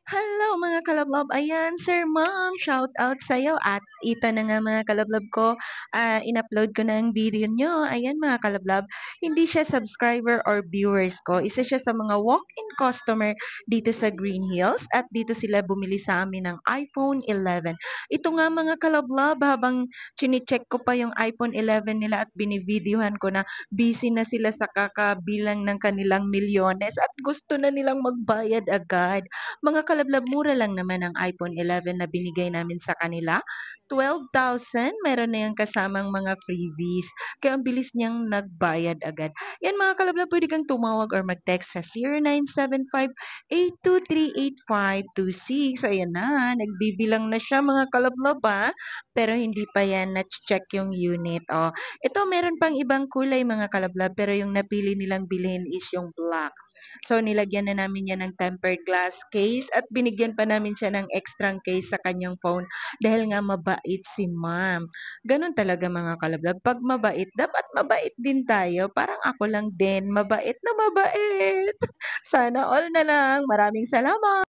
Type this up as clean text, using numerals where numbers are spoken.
Hello mga kalablob, ayan Sir Ma'am, shout out sa'yo at ito na nga mga kalablob ko, in-upload ko na ang video niyo. Ayan mga kalablob, hindi siya subscriber or viewers ko, isa siya sa mga walk-in customer dito sa Green Hills at dito sila bumili sa amin ng iPhone 11. Ito nga mga kalablob, habang chine-check ko pa yung iPhone 11 nila at binivideohan ko na busy na sila sa kakabilang ng kanilang milyones at gusto na nilang magbayad agad. Mga kalablab, mura lang naman ang iPhone 11 na binigay namin sa kanila. 12,000, meron na yung kasamang mga freebies. Kaya ang bilis niyang nagbayad agad. Yan mga kalablab, pwede kang tumawag or mag-text sa 0975-823-8526. Ayan na, nagbibilang na siya mga kalablab ha. Pero hindi pa yan na-check yung unit. Oh, ito meron pang ibang kulay mga kalablab pero yung napili nilang bilhin is yung black. So, nilagyan na namin yan ng tempered glass case at binigyan pa namin siya ng extrang case sa kanyang phone dahil nga mabait si ma'am. Ganun talaga mga kalablab. Pag mabait, dapat mabait din tayo. Parang ako lang din, mabait na mabait. Sana all na lang. Maraming salamat.